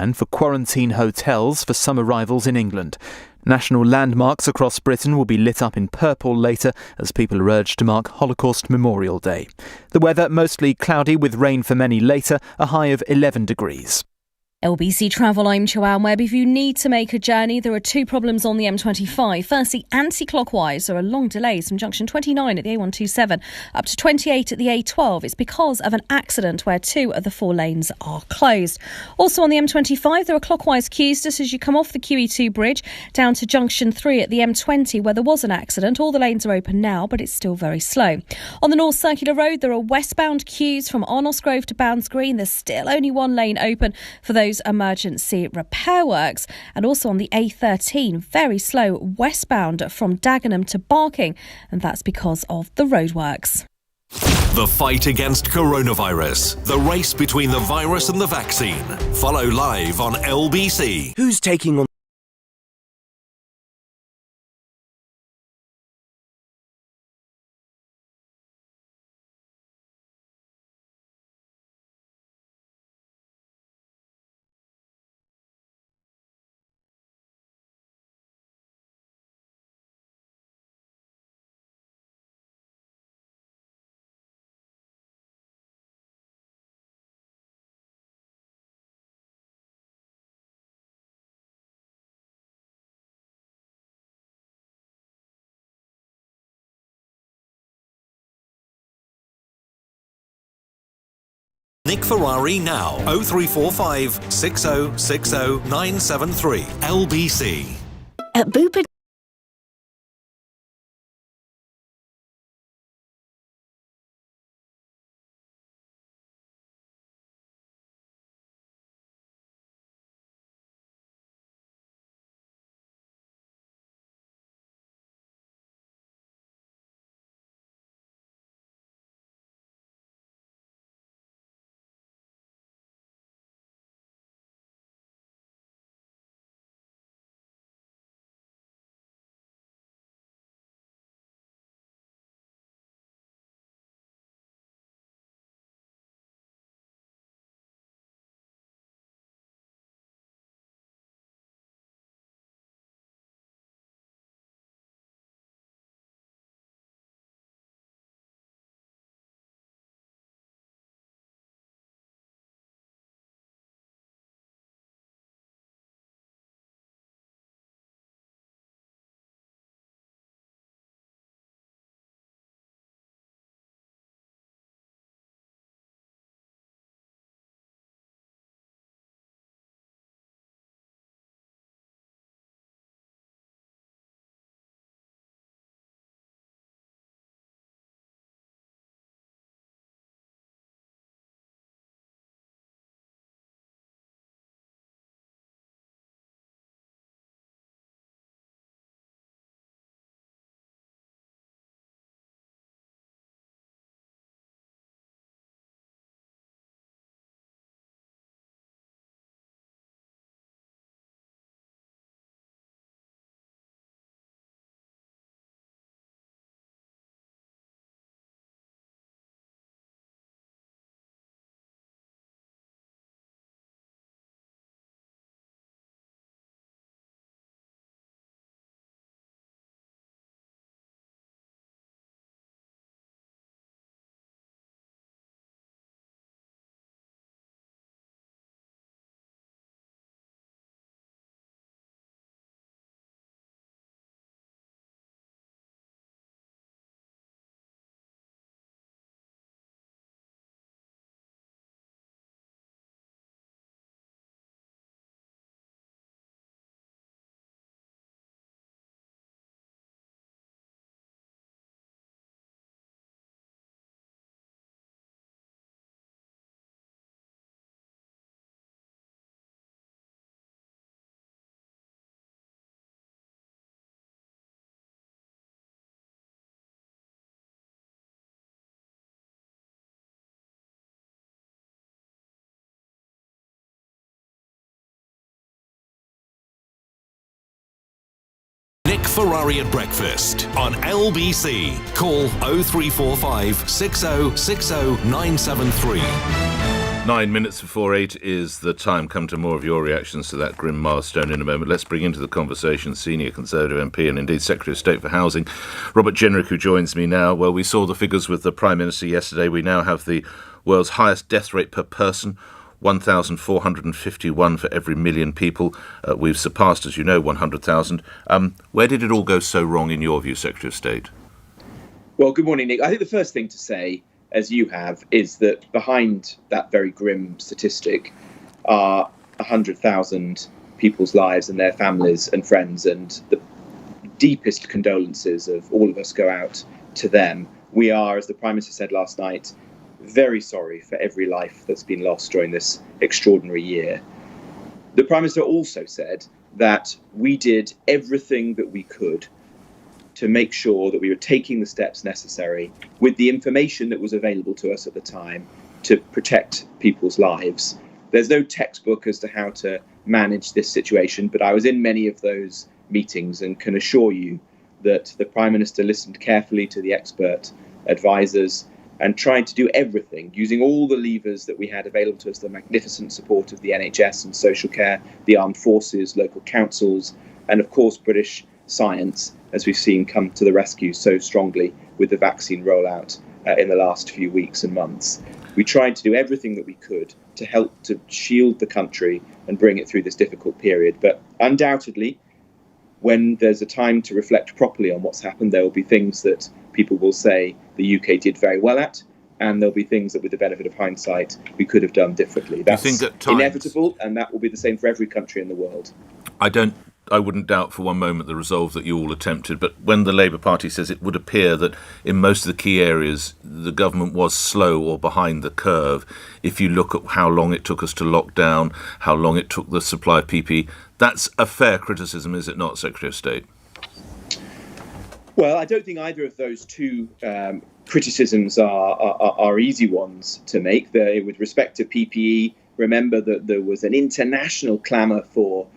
plan for quarantine hotels for some arrivals in England. National landmarks across Britain will be lit up in purple later as people are urged to mark Holocaust Memorial Day. The weather mostly cloudy with rain for many later, a high of 11 degrees. LBC Travel, I'm Joanne Webb. If you need to make a journey, there are two problems on the M25. Firstly, anti-clockwise, there are long delays from junction 29 at the A127 up to 28 at the A12. It's because of an accident where 2 of the 4 lanes are closed. Also on the M25, there are clockwise queues just as you come off the QE2 bridge down to junction 3 at the M20 where there was an accident. All the lanes are open now, but it's still very slow. On the North Circular Road, there are westbound queues from Arnos Grove to Bounds Green. There's still only 1 lane open for those emergency repair works. And also on the A13, very slow westbound from Dagenham to Barking, and that's because of the roadworks. The fight against coronavirus. The race between the virus and the vaccine. Follow live on LBC. Who's taking on Nick Ferrari now. 0345 6060 973. LBC. At Bupa Nick Ferrari at breakfast on LBC. Call 0345 6060 973. 9 minutes before 8 is the time. Come to more of your reactions to that grim milestone in a moment. Let's bring into the conversation senior Conservative MP and indeed Secretary of State for Housing, Robert Jenrick, who joins me now. Well, we saw the figures with the Prime Minister yesterday. We now have the world's highest death rate per person, 1,451 for every million people. We've surpassed, as you know, 100,000. Where did it all go so wrong in your view, Secretary of State? Well, good morning, Nick. I think the first thing to say, as you have, is that behind that very grim statistic are 100,000 people's lives and their families and friends, and the deepest condolences of all of us go out to them. We are, as the Prime Minister said last night, very sorry for every life that's been lost during this extraordinary year. The Prime Minister also said that we did everything that we could to make sure that we were taking the steps necessary with the information that was available to us at the time to protect people's lives. There's no textbook as to how to manage this situation, but I was in many of those meetings and can assure you that the Prime Minister listened carefully to the expert advisors and tried to do everything, using all the levers that we had available to us, the magnificent support of the NHS and social care, the armed forces, local councils, and of course British science, as we've seen come to the rescue so strongly with the vaccine rollout in the last few weeks and months. We tried to do everything that we could to help to shield the country and bring it through this difficult period. But undoubtedly, when there's a time to reflect properly on what's happened, there will be things that people will say the UK did very well at, and there'll be things that, with the benefit of hindsight, we could have done differently. That's inevitable, and that will be the same for every country in the world. I wouldn't doubt for one moment the resolve that you all attempted, but when the Labour Party says it would appear that in most of the key areas the government was slow or behind the curve, if you look at how long it took us to lock down, how long it took the supply of PPE, that's a fair criticism, is it not, Secretary of State? Well, I don't think either of those two criticisms are easy ones to make. With respect to PPE, remember that there was an international clamour for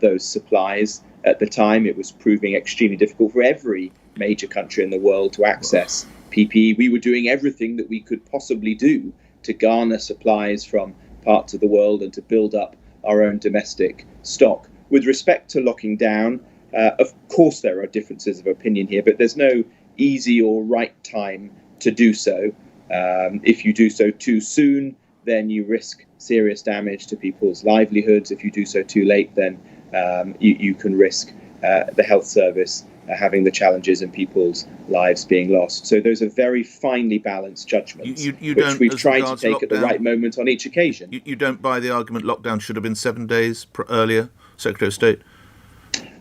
those supplies. At the time, it was proving extremely difficult for every major country in the world to access PPE. We were doing everything that we could possibly do to garner supplies from parts of the world and to build up our own domestic stock. With respect to locking down, of course there are differences of opinion here, but there's no easy or right time to do so. If you do so too soon, then you risk serious damage to people's livelihoods. If you do so too late, then you can risk the health service having the challenges and people's lives being lost. So those are very finely balanced judgments, which we've tried to take at the right moment on each occasion. You don't buy the argument lockdown should have been 7 days earlier, Secretary of State?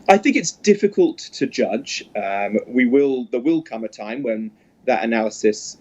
I think it's difficult to judge. There will come a time when that analysis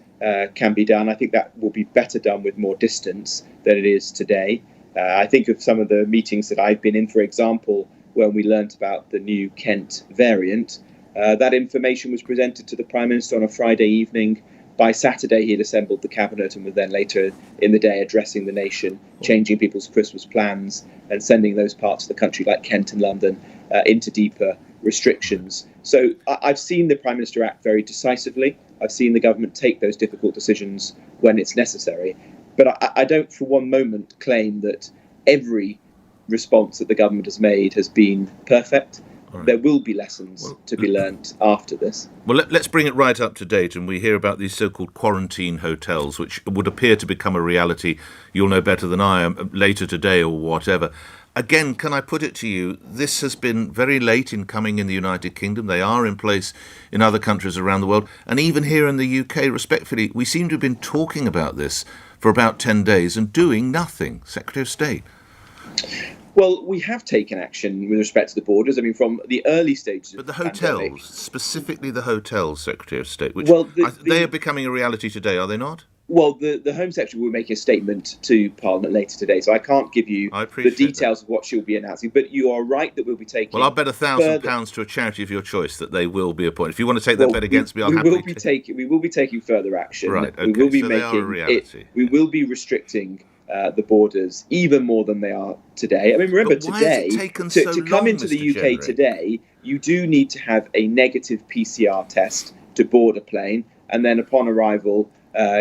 can be done. I think that will be better done with more distance than it is today. I think of some of the meetings that I've been in, for example, when we learnt about the new Kent variant. That information was presented to the Prime Minister on a Friday evening. By Saturday, he had assembled the cabinet and was then later in the day addressing the nation, changing people's Christmas plans and sending those parts of the country, like Kent and London, into deeper restrictions. So I've seen the Prime Minister act very decisively. I've seen the government take those difficult decisions when it's necessary. But I don't for one moment claim that every response that the government has made has been perfect. Right. There will be lessons to be learnt after this. Well, let's bring it right up to date, and we hear about these so-called quarantine hotels, which would appear to become a reality, you'll know better than I am, later today or whatever. Again, can I put it to you, this has been very late in coming in the United Kingdom. They are in place in other countries around the world. And even here in the UK, respectfully, we seem to have been talking about this for about 10 days and doing nothing. Secretary of State. Well, we have taken action with respect to the borders. I mean, from the early stages of the hotels, pandemic. specifically the hotels, Secretary of State, which they are becoming a reality today, are they not? Well, the Home Secretary will make a statement to Parliament later today, so I can't give you the details of what she'll be announcing. But you are right that we'll be taking. Well, I'll bet £1,000 to a charity of your choice that they will be appointed. If you want to take that bet against me, I'll happily. We will be taking further action. Right. Okay. We will be so making they are a reality. We will be restricting the borders even more than they are today. I mean, remember today to come into the UK today, you do need to have a negative PCR test to board a plane, and then upon arrival,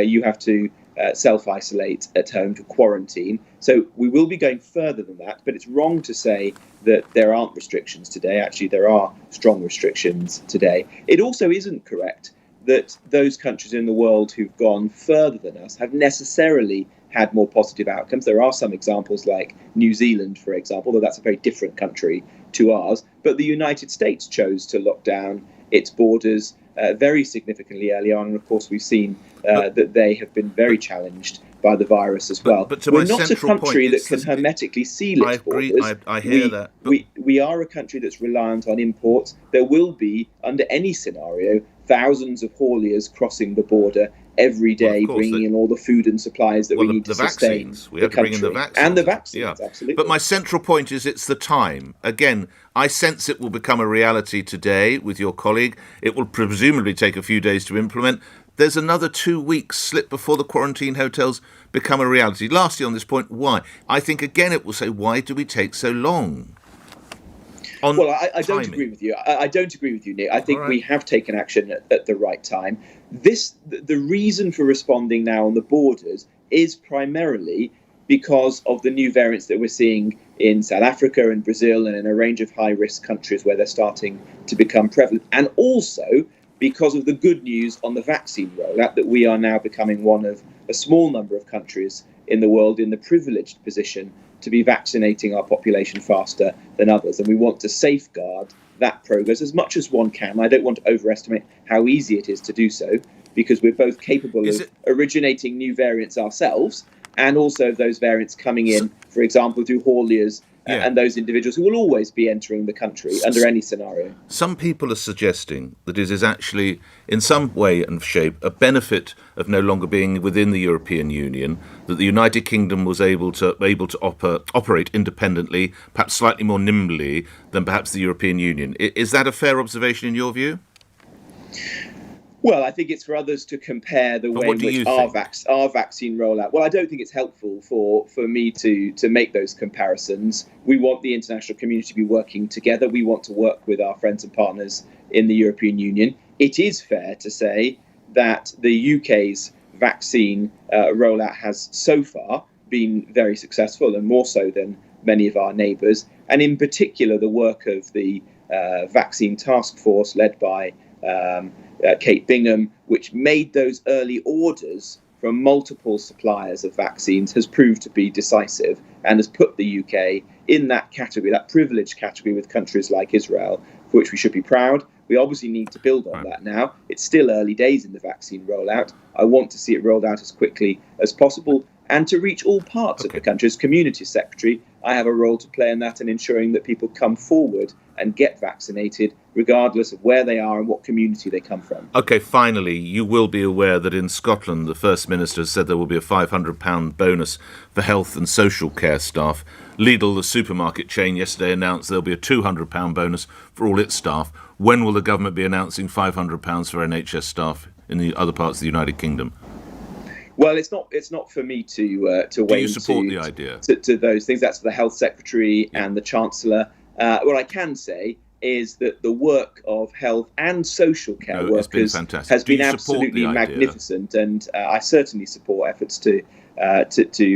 you have to self-isolate at home, to quarantine. So we will be going further than that, but it's wrong to say that there aren't restrictions today. Actually, there are strong restrictions today. It also isn't correct that those countries in the world who've gone further than us have necessarily had more positive outcomes. There are some examples like New Zealand, for example, though that's a very different country to ours. But the United States chose to lock down its borders very significantly early on. And of course, we've seen that they have been very challenged by the virus as well. But we're not a country that can hermetically seal its borders. I hear that. We are a country that's reliant on imports. There will be, under any scenario, thousands of hauliers crossing the border every day, bringing in all the food and supplies that we need to sustain we have to bring in the vaccines. And the vaccines, absolutely. But my central point is it's the time. Again, I sense it will become a reality today with your colleague. It will presumably take a few days to implement. There's another 2 weeks slip before the quarantine hotels become a reality. Lastly, on this point, why? I think, again, it will say, why do we take so long? Well, I don't agree with you. I don't agree with you, Nick. I think we have taken action at the right time. The reason for responding now on the borders is primarily because of the new variants that we're seeing in South Africa and Brazil and in a range of high-risk countries where they're starting to become prevalent. And also because of the good news on the vaccine rollout, that we are now becoming one of a small number of countries in the world in the privileged position to be vaccinating our population faster than others. And we want to safeguard that progress as much as one can. I don't want to overestimate how easy it is to do so, because we're both capable of originating new variants ourselves and also those variants coming in, for example, through hauliers and those individuals who will always be entering the country under any scenario. Some people are suggesting that it is actually, in some way and shape, a benefit of no longer being within the European Union, that the United Kingdom was able to operate independently, perhaps slightly more nimbly than perhaps the European Union. Is that a fair observation in your view? Well, I think it's for others to compare the way in which our vaccine rollout. Well, I don't think it's helpful for me to make those comparisons. We want the international community to be working together. We want to work with our friends and partners in the European Union. It is fair to say that the UK's vaccine rollout has so far been very successful, and more so than many of our neighbours. And in particular, the work of the vaccine task force led by Kate Bingham, which made those early orders from multiple suppliers of vaccines, has proved to be decisive and has put the UK in that category, that privileged category with countries like Israel, for which we should be proud. We obviously need to build on that now. It's still early days in the vaccine rollout. I want to see it rolled out as quickly as possible and to reach all parts of the country. As Community Secretary, I have a role to play in that and ensuring that people come forward and get vaccinated, regardless of where they are and what community they come from. OK, finally, you will be aware that in Scotland, the First Minister said there will be a £500 bonus for health and social care staff. Lidl, the supermarket chain, yesterday announced there'll be a £200 bonus for all its staff. When will the government be announcing £500 for NHS staff in the other parts of the United Kingdom? Well, it's not for me to weigh Do you support the idea? To those things. That's for the Health Secretary and the Chancellor. What I can say is that the work of health and social care workers has been absolutely magnificent, and I certainly support efforts to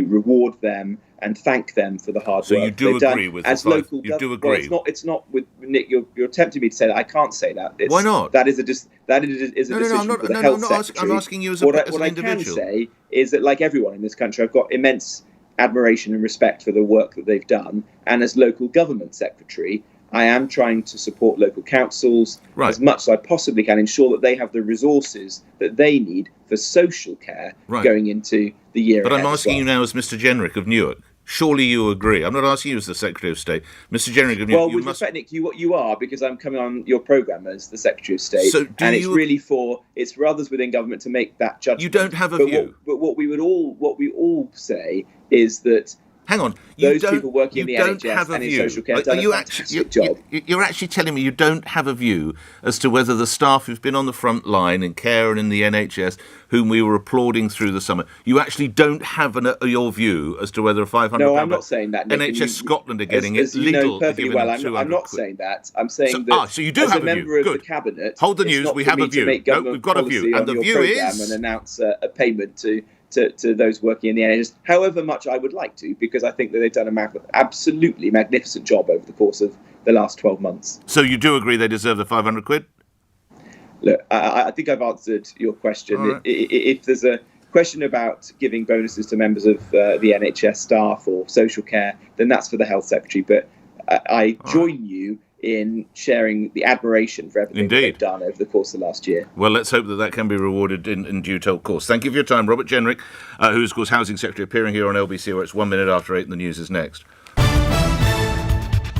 reward them and thank them for the hard work. So you do agree with as local government? You do agree? Well, it's not with Nick. You're tempting me to say that. I can't say that. Why not? That is a decision for the Health Secretary. I'm asking you as an individual. What I can say is that, like everyone in this country, I've got immense admiration and respect for the work that they've done. And as local government secretary, I am trying to support local councils as much as I possibly can, ensure that they have the resources that they need for social care going into the year ahead. But I'm asking you now as Mr. Jenrick of Newark. Surely you agree. I'm not asking you as the Secretary of State. Mr. Jenrick of Newark, well, with respect, Nick, you are, because I'm coming on your programme as the Secretary of State. So it's for others within government to make that judgment. You don't have a view. But what we all say is that hang on. Those people working in the NHS and in social care have done a fantastic job. You're actually telling me you don't have a view as to whether the staff who've been on the front line in care and in the NHS, whom we were applauding through the summer, you actually don't have your view as to whether a £500... No, I'm not saying that, Nick. NHS Scotland are getting as it legal. You know perfectly well, I'm not saying that. I'm saying so you do as have a member of Good. the Cabinet... Hold the news, we have a view. No, we've got a view. And the view is... and announce a payment to to those working in the NHS, however much I would like to, because I think that they've done an absolutely magnificent job over the course of the last 12 months. So you do agree they deserve the 500 quid? Look, I think I've answered your question. Right. If there's a question about giving bonuses to members of the NHS staff or social care, then that's for the Health Secretary. But I join you in sharing the admiration for everything that they've done over the course of the last year. Well, let's hope that can be rewarded in due course. Thank you for your time, Robert Jenrick, who is, of course, Housing Secretary, appearing here on LBC, where it's 1 minute after 8 and the news is next.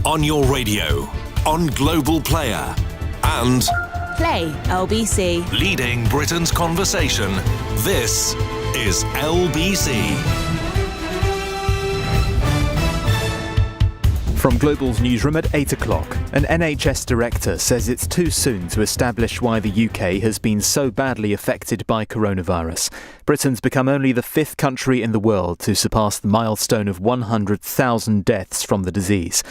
On your radio, on Global Player, and Play LBC. leading Britain's conversation, this is LBC. From Global's newsroom at 8 o'clock, an NHS director says it's too soon to establish why the UK has been so badly affected by coronavirus. Britain's become only the 5th country in the world to surpass the milestone of 100,000 deaths from the disease.